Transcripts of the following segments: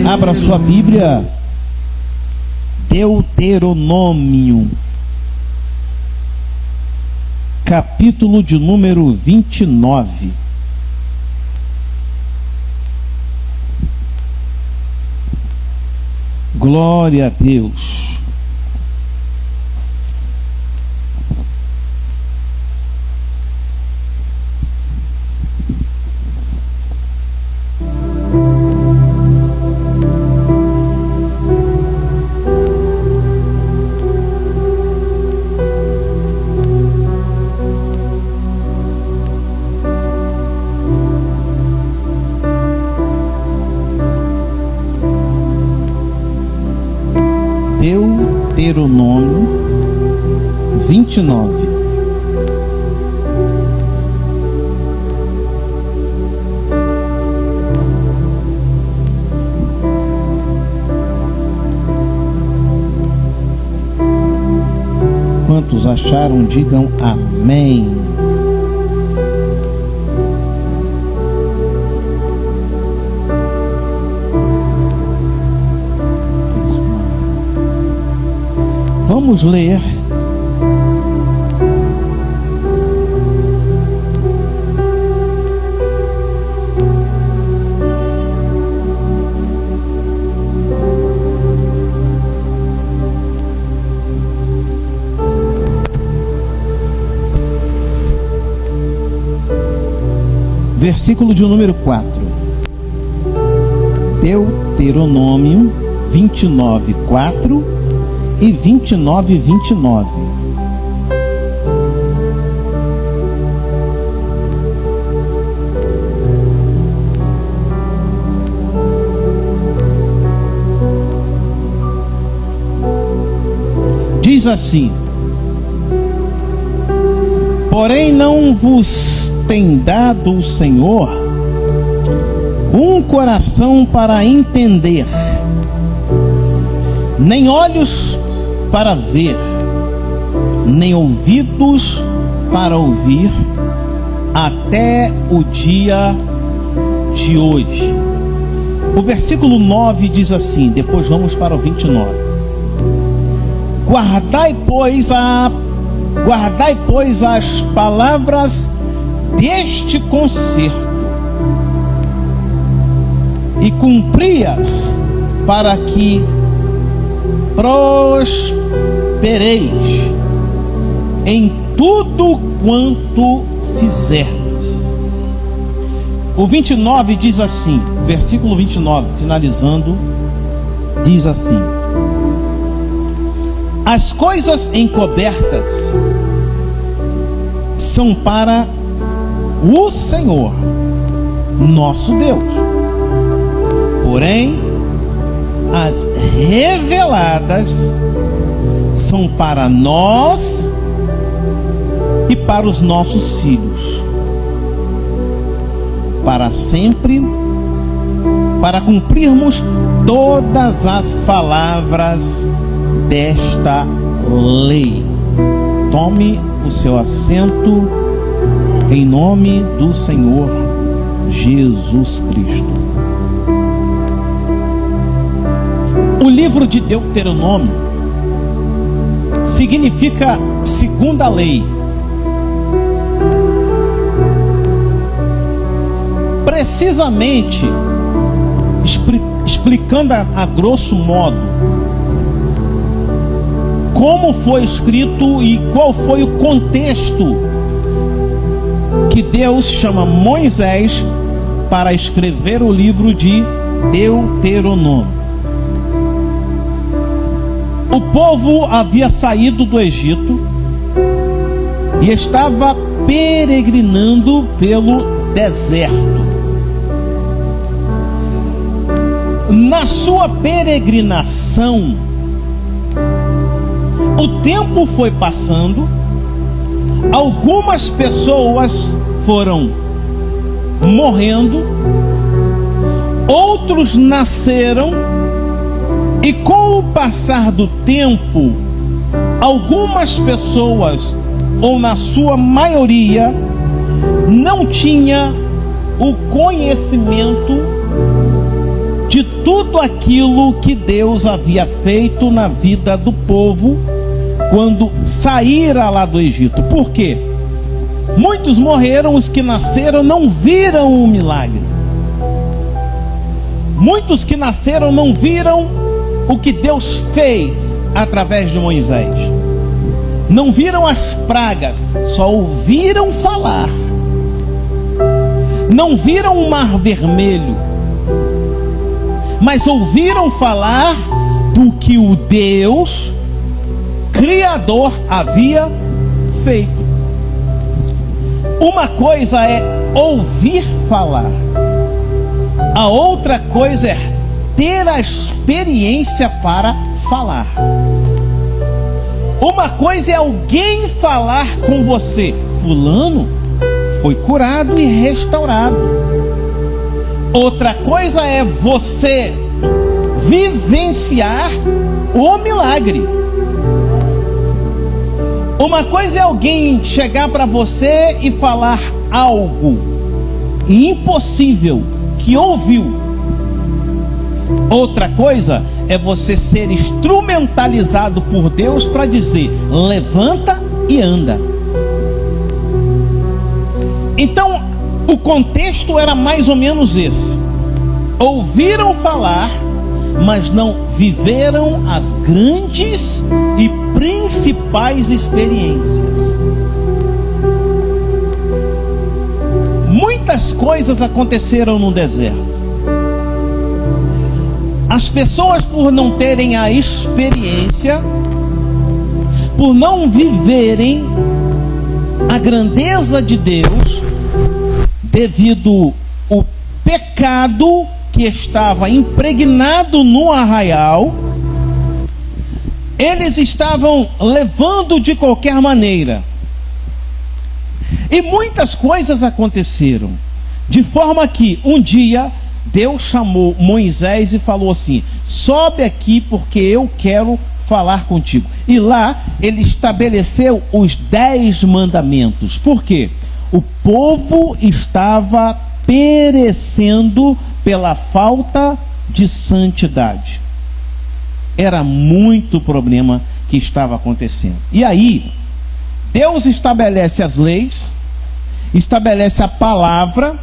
Abra sua Bíblia, Deuteronômio, capítulo de número 29. Glória a Deus. Deuteronômio 29. Quantos acharam, digam amém. Vamos ler versículo de número 4. Deuteronômio 29, 4 e 29, 29. Diz assim: porém não vos tem dado o Senhor um coração para entender, nem olhos para ver, nem ouvidos para ouvir, até o dia de hoje. O versículo 9 diz assim, depois vamos para o 29. Guardai, pois, as palavras deste concerto, e cumpri-as, para que prospereis em tudo quanto fizerdes. O 29 diz assim, versículo 29, finalizando, diz assim: as coisas encobertas são para o Senhor, nosso Deus, porém as reveladas são para nós e para os nossos filhos, para sempre, para cumprirmos todas as palavras desta lei. Tome o seu assento em nome do Senhor Jesus Cristo. O livro de Deuteronômio significa segunda lei. Precisamente, explicando a grosso modo como foi escrito e qual foi o contexto que Deus chama Moisés para escrever o livro de Deuteronômio. O povo havia saído do Egito e estava peregrinando pelo deserto. Na sua peregrinação, o tempo foi passando, algumas pessoas foram morrendo, outros nasceram, e com o passar do tempo, algumas pessoas, ou na sua maioria, não tinha o conhecimento de tudo aquilo que Deus havia feito na vida do povo quando saíra lá do Egito. Por quê? Muitos morreram, os que nasceram não viram o milagre. Muitos que nasceram não viram o que Deus fez através de Moisés. Não viram as pragas, só ouviram falar. Não viram o mar vermelho, mas ouviram falar do que o Deus Criador havia feito. Uma coisa é ouvir falar, a outra coisa é ter a experiência para falar. Uma coisa é alguém falar com você: fulano foi curado e restaurado. Outra coisa é você vivenciar o milagre. Uma coisa é alguém chegar para você e falar algo impossível que ouviu. Outra coisa é você ser instrumentalizado por Deus para dizer: levanta e anda. Então, o contexto era mais ou menos esse. Ouviram falar, mas não viveram as grandes e principais experiências. Muitas coisas aconteceram no deserto. As pessoas, por não terem a experiência, por não viverem a grandeza de Deus, devido ao pecado que estava impregnado no arraial, eles estavam levando de qualquer maneira. E muitas coisas aconteceram, de forma que um dia Deus chamou Moisés e falou assim: sobe aqui porque eu quero falar contigo. E lá ele estabeleceu os 10 mandamentos. Por quê? O povo estava perecendo pela falta de santidade. Era muito problema que estava acontecendo. E aí, Deus estabelece as leis, estabelece a palavra,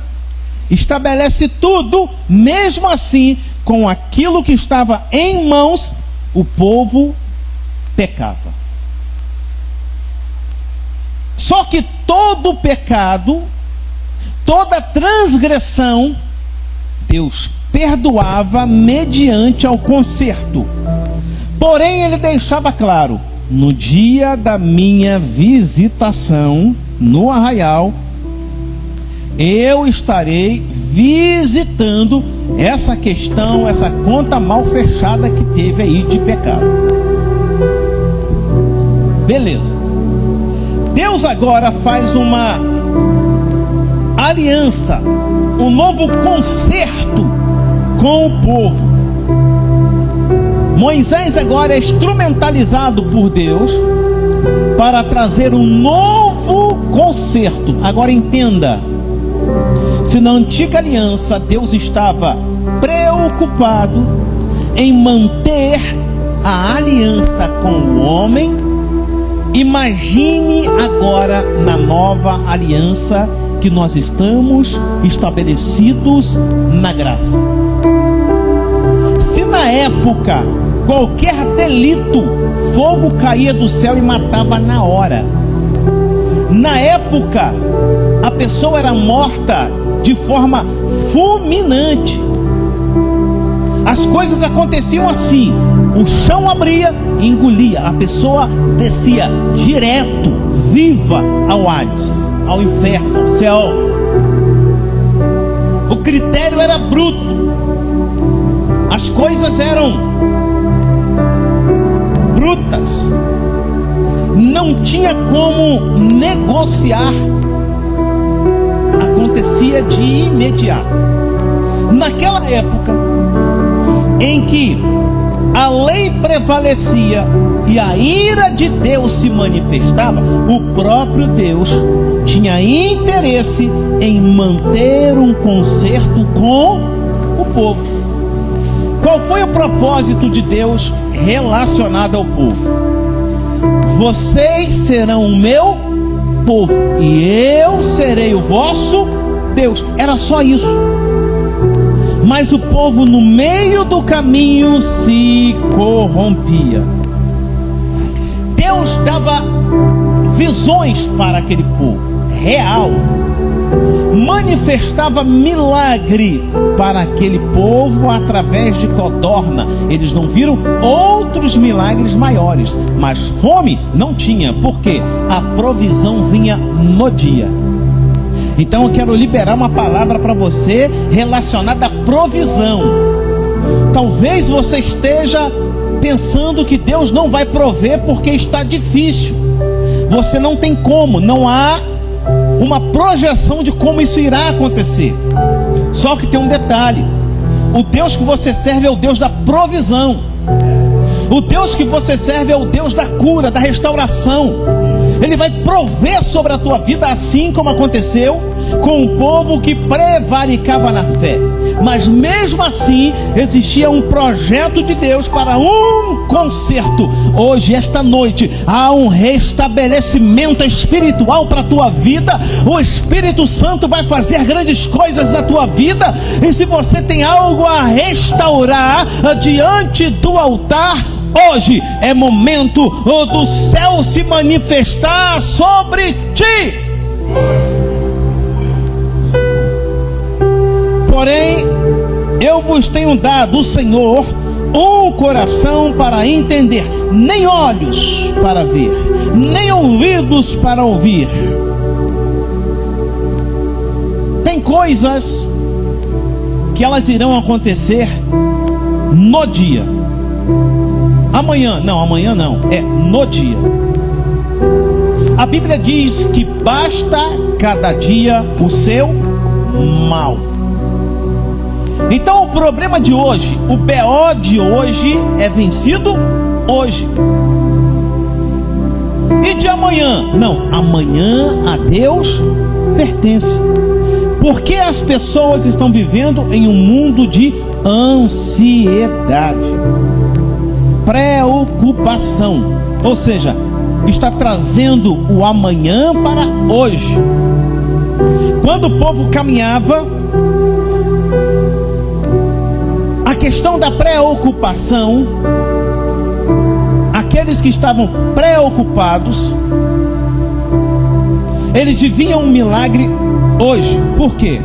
estabelece tudo. Mesmo assim, com aquilo que estava em mãos, o povo pecava. Só que todo pecado, toda transgressão, Deus perdoava mediante ao conserto. Porém, ele deixava claro: no dia da minha visitação no arraial, eu estarei visitando essa questão, essa conta mal fechada que teve aí de pecado. Beleza. Deus agora faz uma aliança, um novo concerto com o povo. Moisés agora é instrumentalizado por Deus para trazer um novo concerto. Agora entenda, se na antiga aliança Deus estava preocupado em manter a aliança com o homem, imagine agora na nova aliança que nós estamos estabelecidos na graça. Se na época qualquer delito, fogo caía do céu e matava na hora. Na época, a pessoa era morta de forma fulminante. As coisas aconteciam assim: o chão abria e engolia, a pessoa descia direto, viva, ao Hades, ao inferno, ao céu. O critério era bruto, as coisas eram brutas, não tinha como negociar, acontecia de imediato. Naquela época em que a lei prevalecia e a ira de Deus se manifestava, o próprio Deus tinha interesse em manter um concerto com o povo. Qual foi o propósito de Deus relacionado ao povo? Vocês serão o meu povo e eu serei o vosso Deus. Era só isso. Mas o povo no meio do caminho se corrompia. Deus dava visões para aquele povo, real. Manifestava milagre para aquele povo através de codorna. Eles não viram outros milagres maiores, mas fome não tinha, porque a provisão vinha no dia. Então eu quero liberar uma palavra para você relacionada à provisão. Talvez você esteja pensando que Deus não vai prover porque está difícil. Você não tem como, não há uma projeção de como isso irá acontecer. Só que tem um detalhe: o Deus que você serve é o Deus da provisão. O Deus que você serve é o Deus da cura, da restauração. Ele vai prover sobre a tua vida, assim como aconteceu com o povo que prevaricava na fé. Mas mesmo assim, existia um projeto de Deus para um conserto. Hoje, esta noite, há um restabelecimento espiritual para a tua vida. O Espírito Santo vai fazer grandes coisas na tua vida. E se você tem algo a restaurar diante do altar, hoje é momento do céu se manifestar sobre ti. Porém, eu vos tenho dado, o Senhor, um coração para entender, nem olhos para ver, nem ouvidos para ouvir. Tem coisas que elas irão acontecer no dia. Amanhã não, é no dia. A Bíblia diz que basta cada dia o seu mal. Então o problema de hoje, o BO de hoje é vencido hoje. E de amanhã? Não, amanhã a Deus pertence. Porque as pessoas estão vivendo em um mundo de ansiedade, preocupação, ou seja, está trazendo o amanhã para hoje. Quando o povo caminhava, a questão da preocupação, aqueles que estavam preocupados, eles viviam um milagre hoje. Por quê?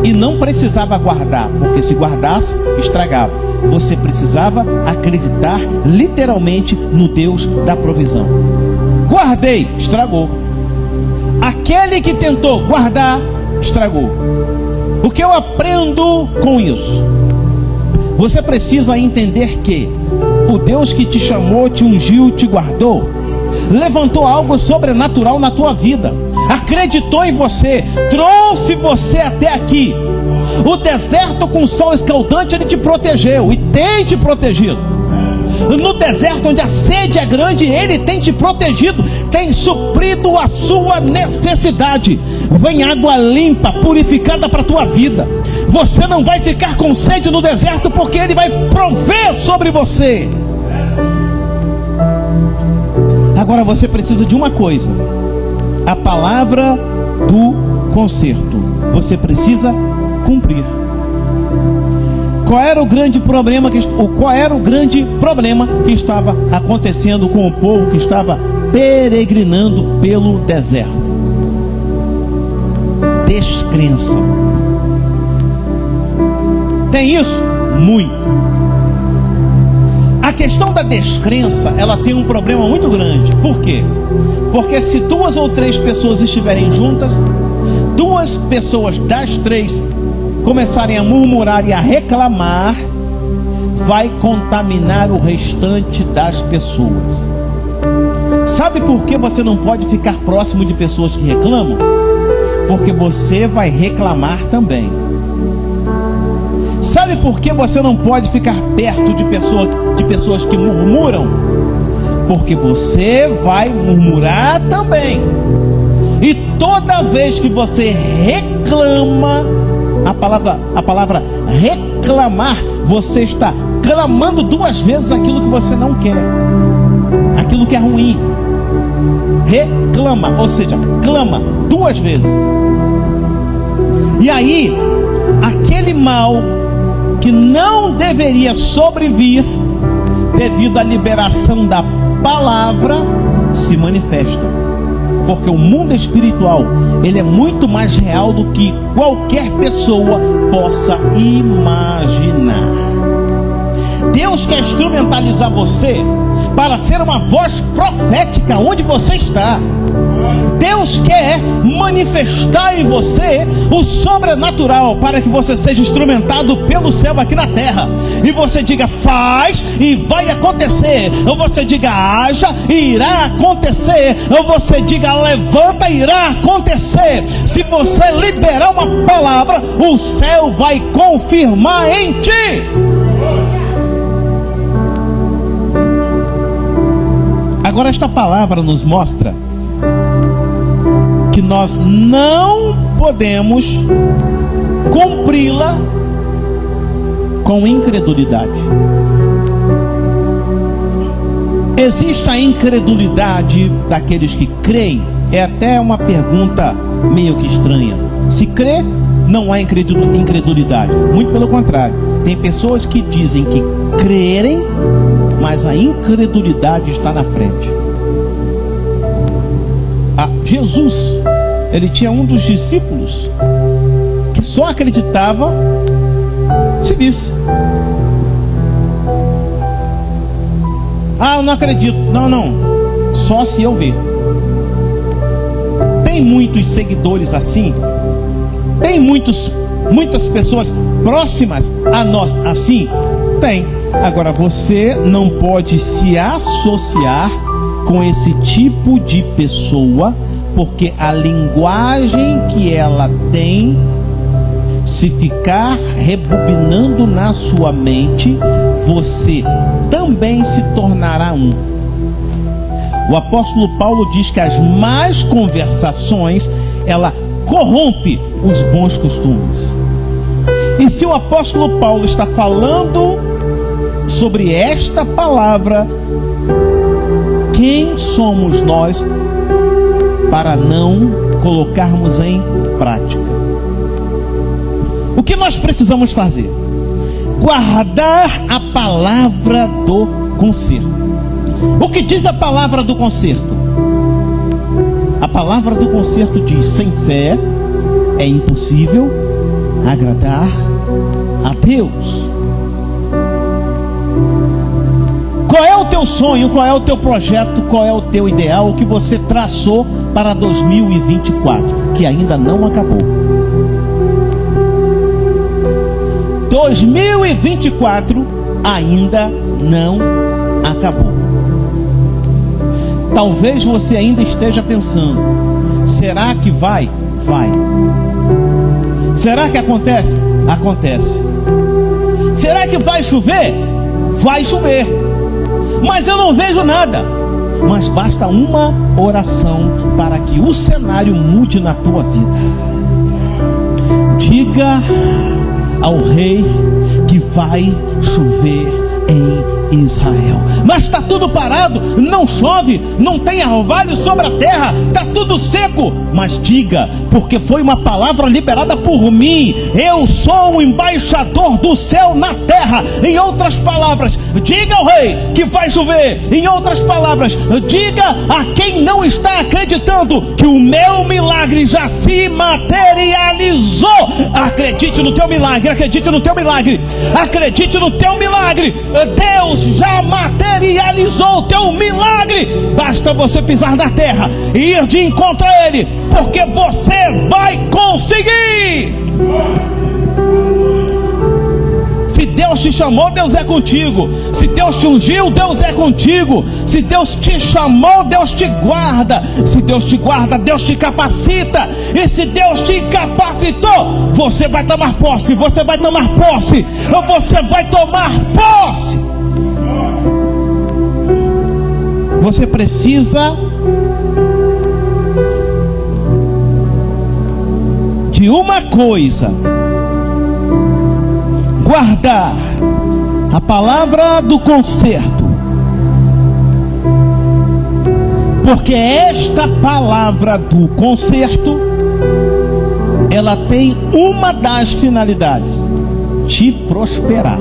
E não precisava guardar, porque se guardasse, estragava. Você precisava acreditar literalmente no Deus da provisão. Guardei, estragou. Aquele que tentou guardar, estragou. O que eu aprendo com isso? Você precisa entender que o Deus que te chamou, te ungiu, te guardou, levantou algo sobrenatural na tua vida, acreditou em você, trouxe você até aqui. O deserto com o sol escaldante, ele te protegeu e tem te protegido. No deserto onde a sede é grande, ele tem te protegido, tem suprido a sua necessidade. Vem água limpa, purificada para a tua vida. Você não vai ficar com sede no deserto, porque ele vai prover sobre você. Agora você precisa de uma coisa: a palavra do conserto. Você precisa cumprir. Qual era o grande problema que estava acontecendo com o povo que estava peregrinando pelo deserto? Descrença. Tem isso? Muito. A questão da descrença, ela tem um problema muito grande. Por quê? Porque se 2 ou 3 pessoas estiverem juntas, 2 pessoas das 3 começarem a murmurar e a reclamar, vai contaminar o restante das pessoas. Sabe por que você não pode ficar próximo de pessoas que reclamam? Porque você vai reclamar também. Sabe por que você não pode ficar perto de pessoas que murmuram? Porque você vai murmurar também. E toda vez que você reclama, A palavra reclamar, você está clamando duas vezes aquilo que você não quer, aquilo que é ruim. Reclama, ou seja, clama duas vezes. E aí, aquele mal que não deveria sobrevir devido à liberação da palavra se manifesta. Porque o mundo espiritual, ele é muito mais real do que qualquer pessoa possa imaginar. Deus quer instrumentalizar você para ser uma voz profética onde você está. Deus quer manifestar em você o sobrenatural para que você seja instrumentado pelo céu aqui na terra. E você diga faz e vai acontecer. Ou você diga haja e irá acontecer. Ou você diga levanta e irá acontecer. Se você liberar uma palavra, o céu vai confirmar em ti. Agora esta palavra nos mostra que nós não podemos cumpri-la com incredulidade. Existe a incredulidade daqueles que creem. É até uma pergunta meio que estranha. Se crê, não há incredulidade. Muito pelo contrário. Tem pessoas que dizem que crerem, mas a incredulidade está na frente. Jesus, ele tinha um dos discípulos que só acreditava se visse. Eu não acredito. Não, só se eu ver. Tem muitos seguidores assim. Tem muitas pessoas próximas a nós assim. Tem. Agora você não pode se associar com esse tipo de pessoa, porque a linguagem que ela tem, se ficar rebobinando na sua mente, você também se tornará um. O apóstolo Paulo diz que as más conversações, ela corrompe os bons costumes. E se o apóstolo Paulo está falando sobre esta palavra, quem somos nós para não colocarmos em prática? O que nós precisamos fazer? Guardar a palavra do conserto. O que diz a palavra do conserto? A palavra do conserto diz: sem fé é impossível agradar a Deus. Qual é o teu sonho? Qual é o teu projeto? Qual é o teu ideal? O que você traçou para 2024, que ainda não acabou? 2024 ainda não acabou. Talvez você ainda esteja pensando: será que vai? Vai. Será que acontece? Acontece. Será que vai chover? Vai chover. Mas eu não vejo nada. Mas basta uma oração para que o cenário mude na tua vida. Diga ao rei que vai chover em Israel. Mas está tudo parado, não chove, não tem orvalho sobre a terra, está tudo seco. Mas diga, porque foi uma palavra liberada por mim. Eu sou o embaixador do céu na terra. Em outras palavras, diga ao rei que vai chover. Em outras palavras, diga a quem não está acreditando que o meu milagre já se materializou. Acredite no teu milagre, acredite no teu milagre, acredite no teu milagre. Deus já materializou o teu milagre. Basta você pisar na terra e ir de encontro a Ele, porque você vai conseguir. Se Deus te chamou, Deus é contigo. Se Deus te ungiu, Deus é contigo. Se Deus te chamou, Deus te guarda. Se Deus te guarda, Deus te capacita. E se Deus te capacitou, você vai tomar posse. Você vai tomar posse. Você vai tomar posse. Você precisa de uma coisa: guardar a palavra do conserto, porque esta palavra do conserto, ela tem uma das finalidades: te prosperar.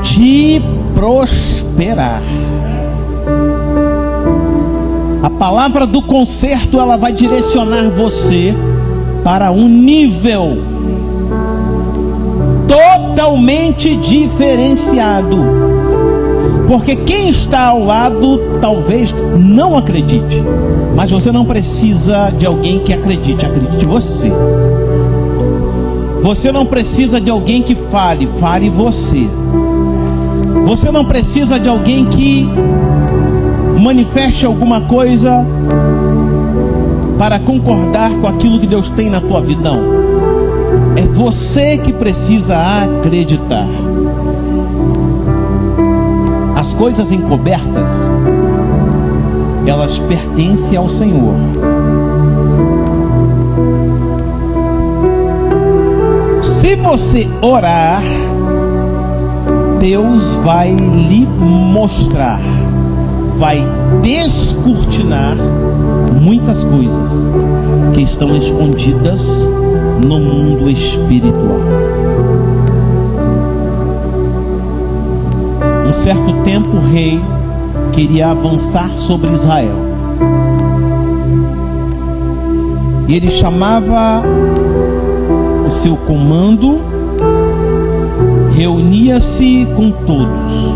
Te prosperar. A palavra do conserto, ela vai direcionar você para um nível totalmente diferenciado. Porque quem está ao lado talvez não acredite, mas você não precisa de alguém que acredite, acredite você. Você não precisa de alguém que fale, fale você. Você não precisa de alguém que manifeste alguma coisa para concordar com aquilo que Deus tem na tua vida. Não. É você que precisa acreditar. As coisas encobertas, elas pertencem ao Senhor. Se você orar, Deus vai lhe mostrar, vai descortinar muitas coisas que estão escondidas no mundo espiritual. Um certo tempo o rei queria avançar sobre Israel. E ele chamava o seu comando, reunia-se com todos.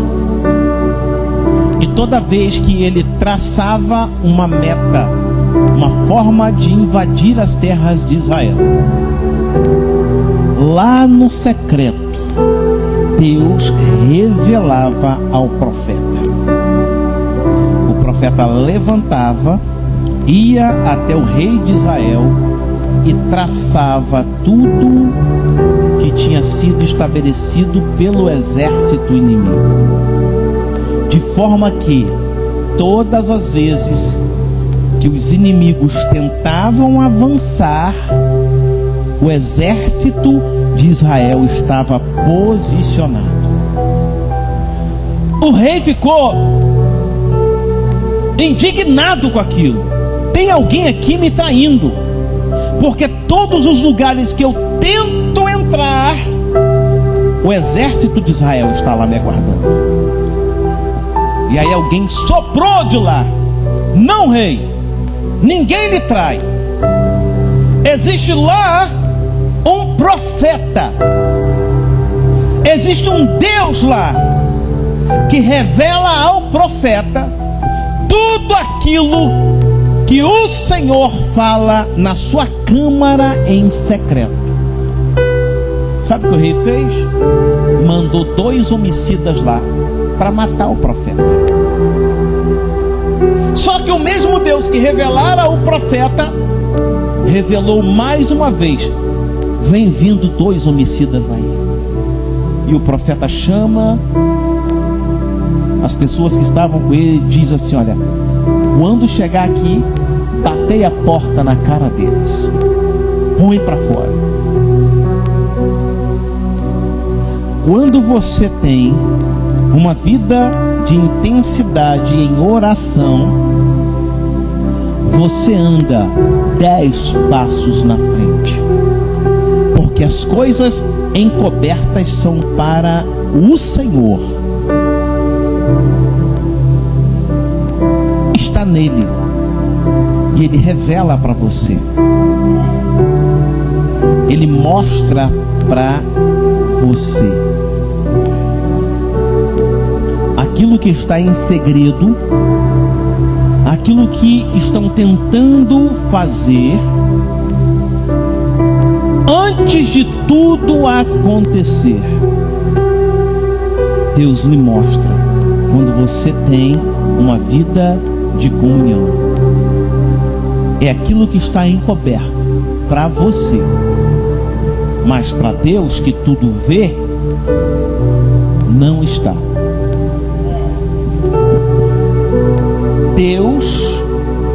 E toda vez que ele traçava uma meta, uma forma de invadir as terras de Israel, lá no secreto, Deus revelava ao profeta. O profeta levantava, ia até o rei de Israel e traçava tudo que tinha sido estabelecido pelo exército inimigo. De forma que todas as vezes que os inimigos tentavam avançar, o exército de Israel estava posicionado. O rei ficou indignado com aquilo. Tem alguém aqui me traindo, porque todos os lugares que eu tento entrar, o exército de Israel está lá me aguardando. E aí alguém soprou de lá: não, rei, ninguém lhe trai. Existe lá um profeta, existe um Deus lá que revela ao profeta tudo aquilo que o Senhor fala na sua câmara em secreto. Sabe o que o rei fez? Mandou 2 homicidas lá para matar o profeta. Só que o mesmo Deus que revelara ao profeta revelou mais uma vez: vem vindo 2 homicidas aí. E o profeta chama as pessoas que estavam com ele e diz assim: olha, quando chegar aqui, batei a porta na cara deles, põe para fora. Quando você tem uma vida de intensidade em oração, você anda 10 passos na frente, porque as coisas encobertas são para o Senhor. Está nele e ele revela para você, ele mostra para você aquilo que está em segredo, aquilo que estão tentando fazer antes de tudo acontecer. Deus lhe mostra quando você tem uma vida de comunhão. É aquilo que está encoberto para você, mas para Deus, que tudo vê, não está. Deus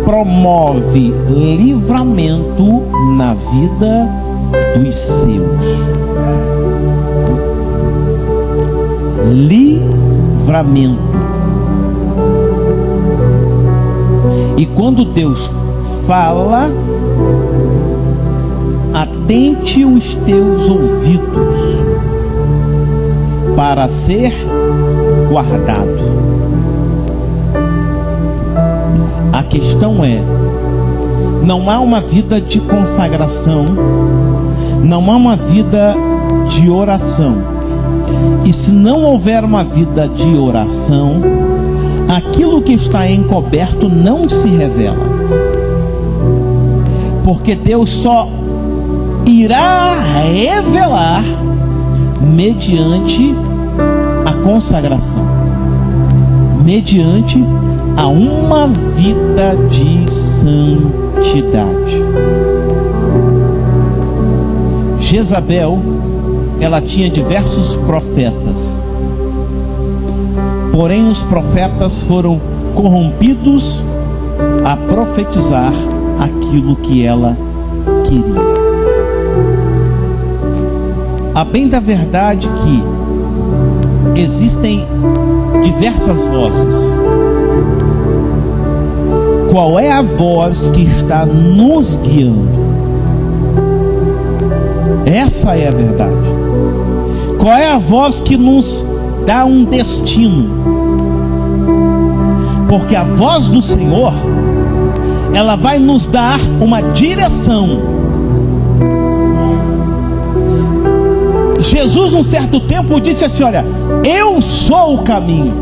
promove livramento na vida dos seus. Livramento. E quando Deus fala, atente os teus ouvidos para ser guardado. A questão é, não há uma vida de consagração, não há uma vida de oração. E se não houver uma vida de oração, aquilo que está encoberto não se revela. Porque Deus só irá revelar mediante a consagração, mediante a uma vida de santidade. Jezabel, ela tinha diversos profetas, porém os profetas foram corrompidos a profetizar aquilo que ela queria. A bem da verdade que existem diversas vozes. Qual é a voz que está nos guiando? Essa é a verdade. Qual é a voz que nos dá um destino? Porque a voz do Senhor, ela vai nos dar uma direção. Jesus, um certo tempo, disse assim: olha, eu sou o caminho,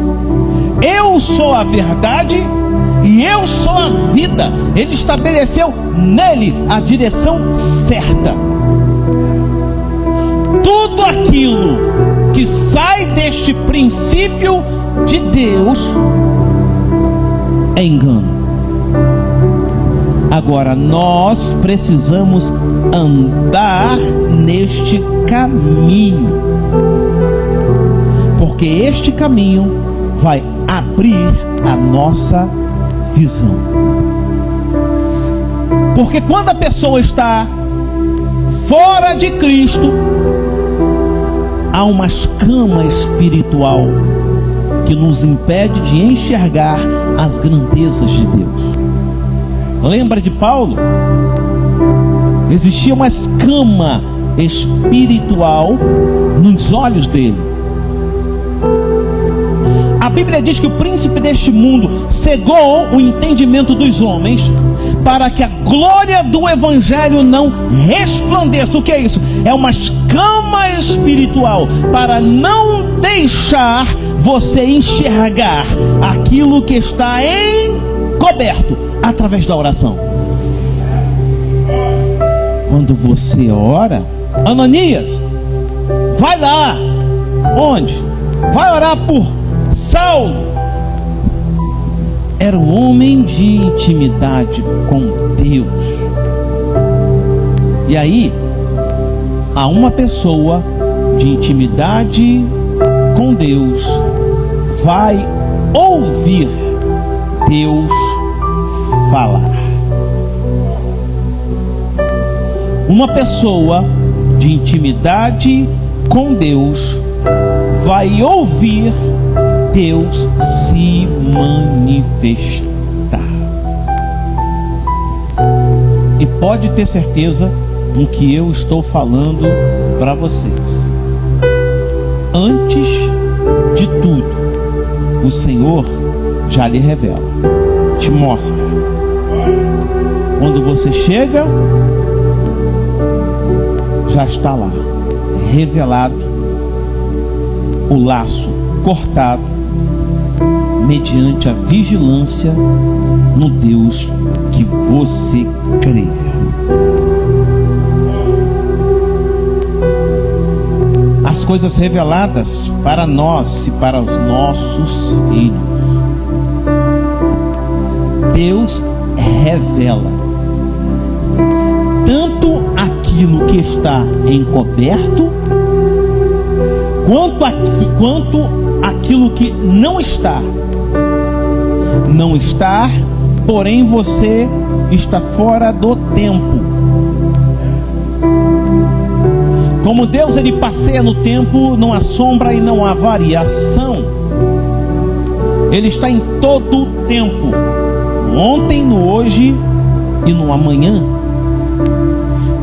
eu sou a verdade e eu sou a vida. Ele estabeleceu nele a direção certa. Tudo aquilo que sai deste princípio de Deus é engano. Agora nós precisamos andar neste caminho, porque este caminho vai abrir a nossa visão. Porque quando a pessoa está fora de Cristo, há uma escama espiritual que nos impede de enxergar as grandezas de Deus. Lembra de Paulo? Existia uma escama espiritual nos olhos dele. A Bíblia diz que o príncipe deste mundo cegou o entendimento dos homens para que a glória do evangelho não resplandeça. O que é isso? É uma escama espiritual para não deixar você enxergar aquilo que está encoberto através da oração. Quando você ora, Ananias, vai lá. Onde? Vai orar por Saulo. Era um homem de intimidade com Deus. E aí, há uma pessoa de intimidade com Deus vai ouvir Deus falar. Uma pessoa de intimidade com Deus vai ouvir Deus se manifestar. E pode ter certeza no que eu estou falando para vocês. Antes de tudo, o Senhor já lhe revela, te mostra. Quando você chega, já está lá, revelado, o laço cortado, mediante a vigilância no Deus que você crê. As coisas reveladas para nós e para os nossos filhos. Deus revela tanto aquilo que está encoberto, quanto aquilo que não está. Não está, porém você está fora do tempo. Como Deus, ele passeia no tempo, não há sombra e não há variação. Ele está em todo o tempo, no ontem, no hoje e no amanhã.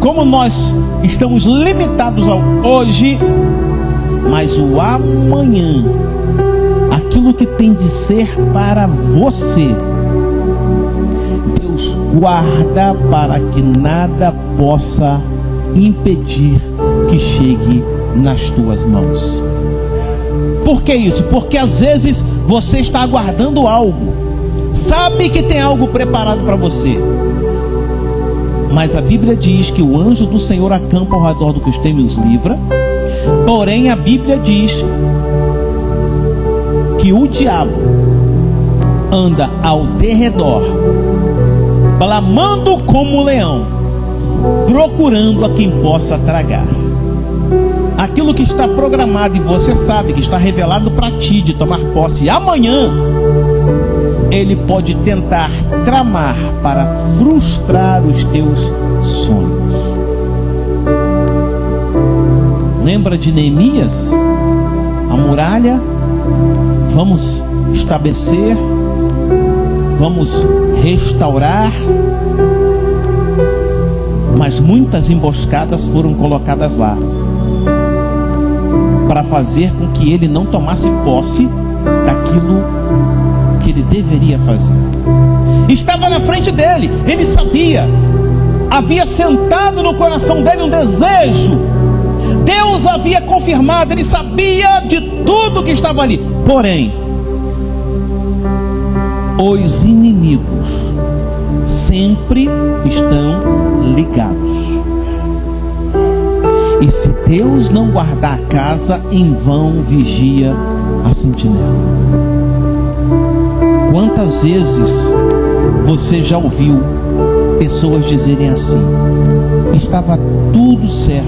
Como nós estamos limitados ao hoje, mas o amanhã, aquilo que tem de ser para você, Deus guarda para que nada possa impedir que chegue nas tuas mãos. Por que isso? Porque às vezes você está aguardando algo, sabe que tem algo preparado para você, mas a Bíblia diz que o anjo do Senhor acampa ao redor do que os teme e os livra. Porém a Bíblia diz que o diabo anda ao derredor, bramando como um leão, procurando a quem possa tragar. Aquilo que está programado e você sabe que está revelado para ti de tomar posse amanhã, ele pode tentar tramar para frustrar os teus sonhos. Lembra de Neemias? A muralha, vamos estabelecer, vamos restaurar, mas muitas emboscadas foram colocadas lá para fazer com que ele não tomasse posse daquilo que ele deveria fazer. Estava na frente dele, ele sabia, havia sentado no coração dele um desejo, Deus havia confirmado, ele sabia de tudo que estava ali. Porém, os inimigos sempre estão ligados. E se Deus não guardar a casa, em vão vigia a sentinela. Quantas vezes você já ouviu pessoas dizerem assim: estava tudo certo,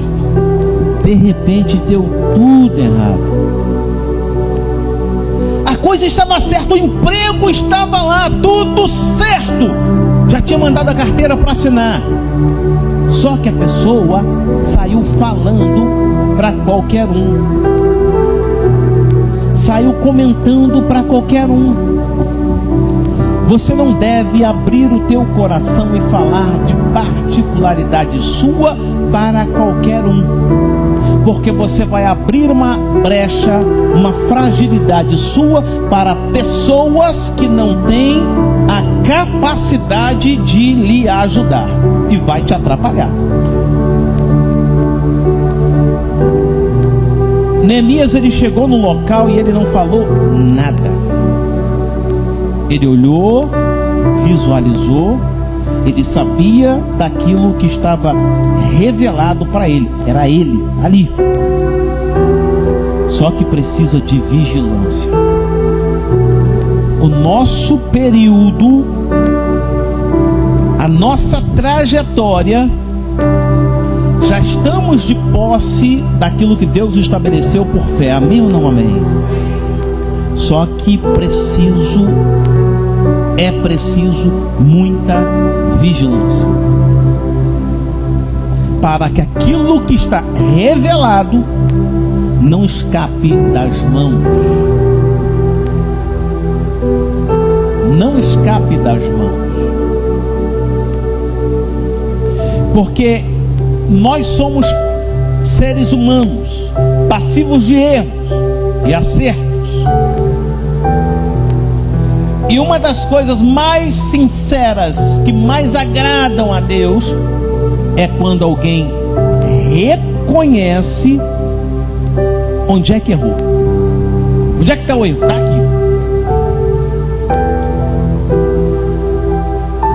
de repente deu tudo errado. A coisa estava certa, o emprego estava lá, tudo certo, já tinha mandado a carteira para assinar. Só que a pessoa saiu falando para qualquer um, saiu comentando para qualquer um. Você não deve abrir o teu coração e falar de particularidade sua para qualquer um, porque você vai abrir uma brecha, uma fragilidade sua para pessoas que não têm a capacidade de lhe ajudar, e vai te atrapalhar. Neemias, ele chegou no local e ele não falou nada. Ele olhou, visualizou, ele sabia daquilo que estava revelado para ele, era ele ali. Só que precisa de vigilância. O nosso período, a nossa trajetória, já estamos de posse daquilo que Deus estabeleceu por fé. Amém ou não amém? Só que é preciso muita vigilância para que aquilo que está revelado não escape das mãos. Não escape das mãos. Porque nós somos seres humanos, passivos de erros e acertos. E uma das coisas mais sinceras, que mais agradam a Deus, é quando alguém reconhece onde é que errou. Onde é que está o erro? Está aqui.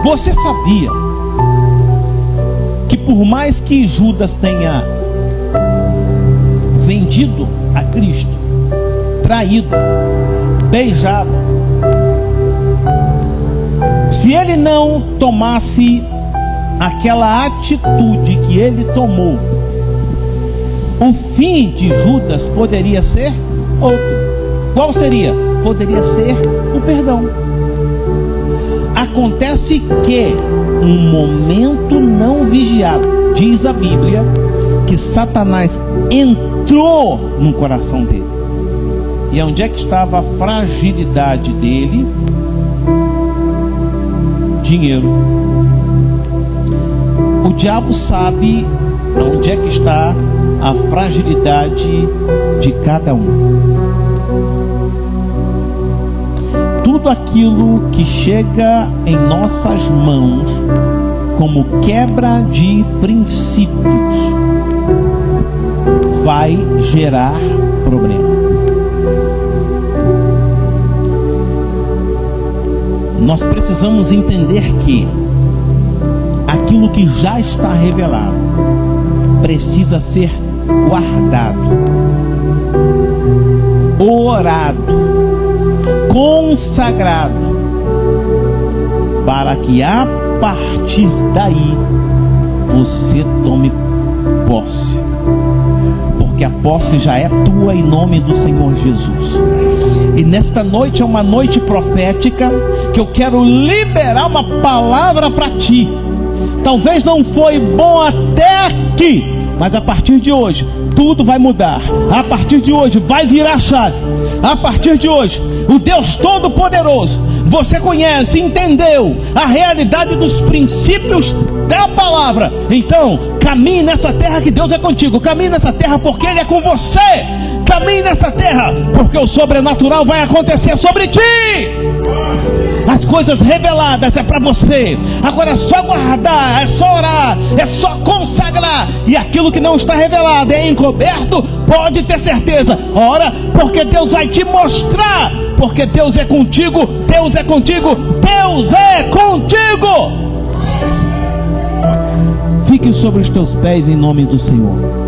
Você sabia que por mais que Judas tenha vendido a Cristo, traído, beijado, se ele não tomasse aquela atitude que ele tomou, o fim de Judas poderia ser outro. Qual seria? Poderia ser o perdão. Acontece que um momento não vigiado, diz a Bíblia, que Satanás entrou no coração dele. E onde é que estava a fragilidade dele? Dinheiro. O diabo sabe onde é que está a fragilidade de cada um. Tudo aquilo que chega em nossas mãos como quebra de princípios vai gerar problema. Nós precisamos entender que aquilo que já está revelado precisa ser guardado, orado, consagrado, para que a partir daí você tome posse, porque a posse já é tua em nome do Senhor Jesus. E nesta noite é uma noite profética que eu quero liberar uma palavra para ti. Talvez não foi bom até aqui, mas a partir de hoje tudo vai mudar. A partir de hoje vai virar a chave. A partir de hoje, o Deus Todo-Poderoso, você conhece, entendeu a realidade dos princípios da palavra. Então, caminhe nessa terra que Deus é contigo. Caminhe nessa terra porque Ele é com você. Caminhe nessa terra porque o sobrenatural vai acontecer sobre ti. As coisas reveladas é para você. Agora é só guardar, é só orar, é só consagrar. E aquilo que não está revelado, é encoberto, pode ter certeza. Ora, porque Deus vai te mostrar. Porque Deus é contigo, Deus é contigo, Deus é contigo. Fique sobre os teus pés em nome do Senhor.